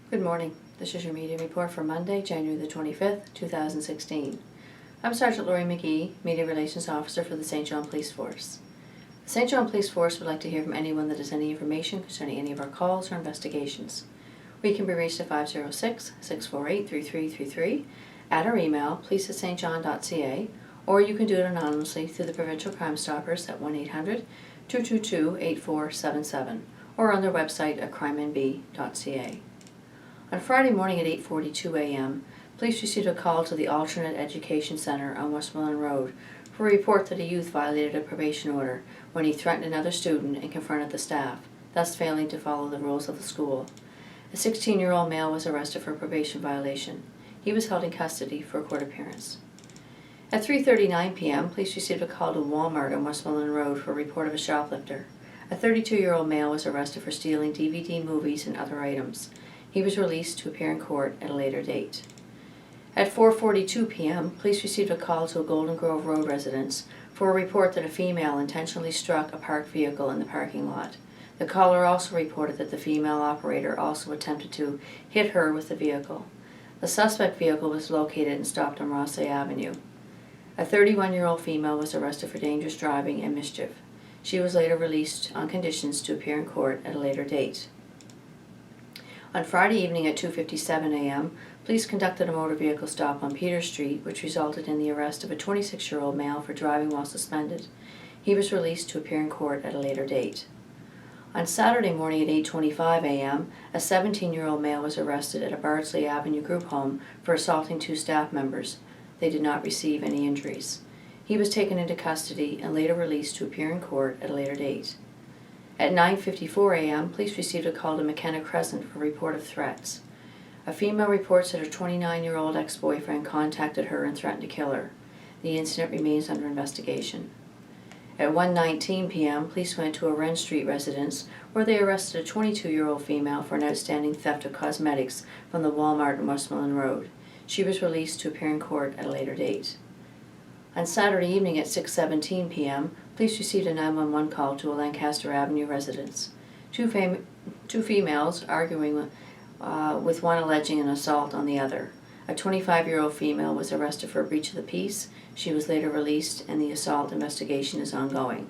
Good morning. This is your media report for Monday, January the 25th, 2016. I'm Sergeant Laurie McGee, Media Relations Officer for the St. John Police Force. The St. John Police Force would like to hear from anyone that has any information concerning any of our calls or investigations. We can be reached at 506-648-3333, at our email, police@stjohn.ca, or you can do it anonymously through the Provincial Crime Stoppers at 1-800-222-8477, or on their website at crimenb.ca. On Friday morning at 8:42 a.m., police received a call to the Alternate Education Center on Westmoreland Road for a report that a youth violated a probation order when he threatened another student and confronted the staff, thus failing to follow the rules of the school. A 16-year-old male was arrested for a probation violation. He was held in custody for a court appearance. At 3:39 p.m., police received a call to Walmart on Westmoreland Road for a report of a shoplifter. A 32-year-old male was arrested for stealing DVD movies and other items. He was released to appear in court at a later date. At 4:42 p.m., police received a call to a Golden Grove Road residence for a report that a female intentionally struck a parked vehicle in the parking lot. The caller also reported that the female operator also attempted to hit her with the vehicle. The suspect vehicle was located and stopped on Rossay Avenue. A 31-year-old female was arrested for dangerous driving and mischief. She was later released on conditions to appear in court at a later date. On Friday evening at 2:57 a.m., police conducted a motor vehicle stop on Peter Street, which resulted in the arrest of a 26-year-old male for driving while suspended. He was released to appear in court at a later date. On Saturday morning at 8:25 a.m., a 17-year-old male was arrested at a Bardsley Avenue group home for assaulting two staff members. They did not receive any injuries. He was taken into custody and later released to appear in court at a later date. At 9:54 a.m., police received a call to McKenna Crescent for a report of threats. A female reports that her 29-year-old ex-boyfriend contacted her and threatened to kill her. The incident remains under investigation. At 1:19 p.m., police went to a Wren Street residence where they arrested a 22-year-old female for an outstanding theft of cosmetics from the Walmart on Westmoreland Road. She was released to appear in court at a later date. On Saturday evening at 6:17 p.m., police received a 911 call to a Lancaster Avenue residence. Two females arguing with one alleging an assault on the other. A 25-year-old female was arrested for a breach of the peace. She was later released, and the assault investigation is ongoing.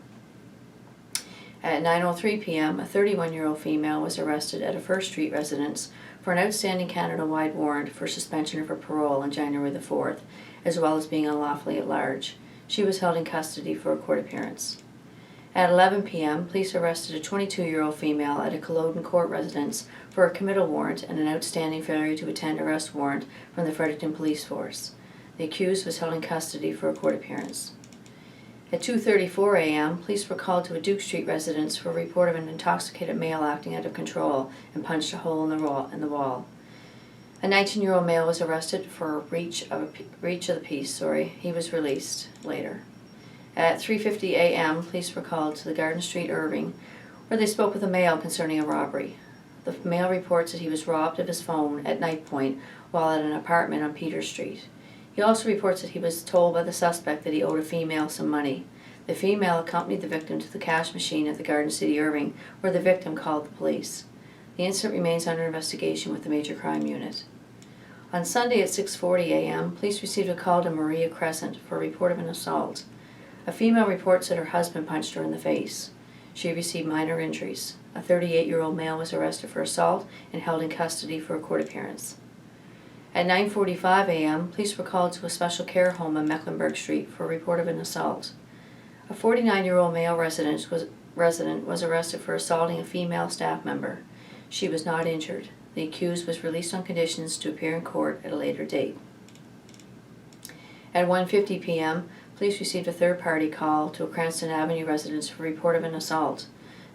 At 9:03 p.m., a 31-year-old female was arrested at a First Street residence for an outstanding Canada-wide warrant for suspension of her parole on January the 4th, as well as being unlawfully at large. She was held in custody for a court appearance. At 11 p.m., police arrested a 22-year-old female at a Culloden Court residence for a committal warrant and an outstanding failure to attend arrest warrant from the Fredericton Police Force. The accused was held in custody for a court appearance. At 2:34 a.m., police were called to a Duke Street residence for a report of an intoxicated male acting out of control and punched a hole in the wall. A 19-year-old male was arrested for a breach of the peace. He was released later. At 3:50 a.m., police were called to the Garden Street Irving, where they spoke with a male concerning a robbery. The male reports that he was robbed of his phone at night point while at an apartment on Peter Street. He also reports that he was told by the suspect that he owed a female some money. The female accompanied the victim to the cash machine at the Garden City Irving, where the victim called the police. The incident remains under investigation with the Major Crime Unit. On Sunday at 6:40 a.m., police received a call to Maria Crescent for a report of an assault. A female reports that her husband punched her in the face. She received minor injuries. A 38-year-old male was arrested for assault and held in custody for a court appearance. At 9:45 a.m., police were called to a special care home on Mecklenburg Street for a report of an assault. A 49-year-old male resident was arrested for assaulting a female staff member. She was not injured. The accused was released on conditions to appear in court at a later date. At 1:50 p.m., police received a third-party call to a Cranston Avenue residence for a report of an assault.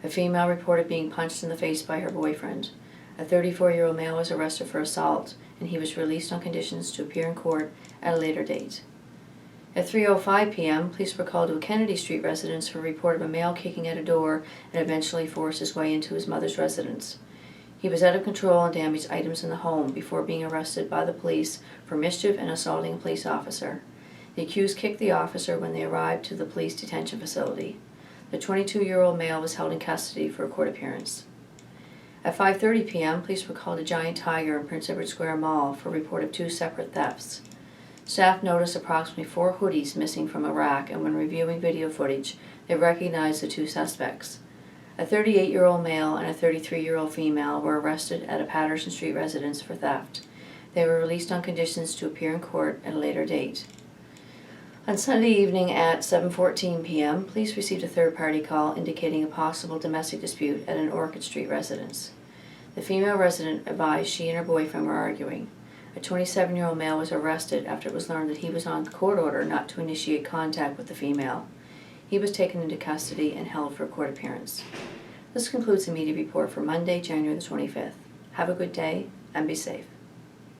A female reported being punched in the face by her boyfriend. A 34-year-old male was arrested for assault, and he was released on conditions to appear in court at a later date. At 3:05 p.m., police were called to a Kennedy Street residence for a report of a male kicking at a door and eventually forced his way into his mother's residence. He was out of control and damaged items in the home before being arrested by the police for mischief and assaulting a police officer. The accused kicked the officer when they arrived to the police detention facility. The 22-year-old male was held in custody for a court appearance. At 5:30 p.m., police were called to Giant Tiger in Prince Edward Square Mall for a report of 2 separate thefts. Staff noticed approximately 4 hoodies missing from a rack, and when reviewing video footage, they recognized the 2 suspects. A 38-year-old male and a 33-year-old female were arrested at a Patterson Street residence for theft. They were released on conditions to appear in court at a later date. On Sunday evening at 7:14 p.m., police received a third-party call indicating a possible domestic dispute at an Orchid Street residence. The female resident advised she and her boyfriend were arguing. A 27-year-old male was arrested after it was learned that he was on court order not to initiate contact with the female. He was taken into custody and held for a court appearance. This concludes the media report for Monday, January the 25th. Have a good day and be safe.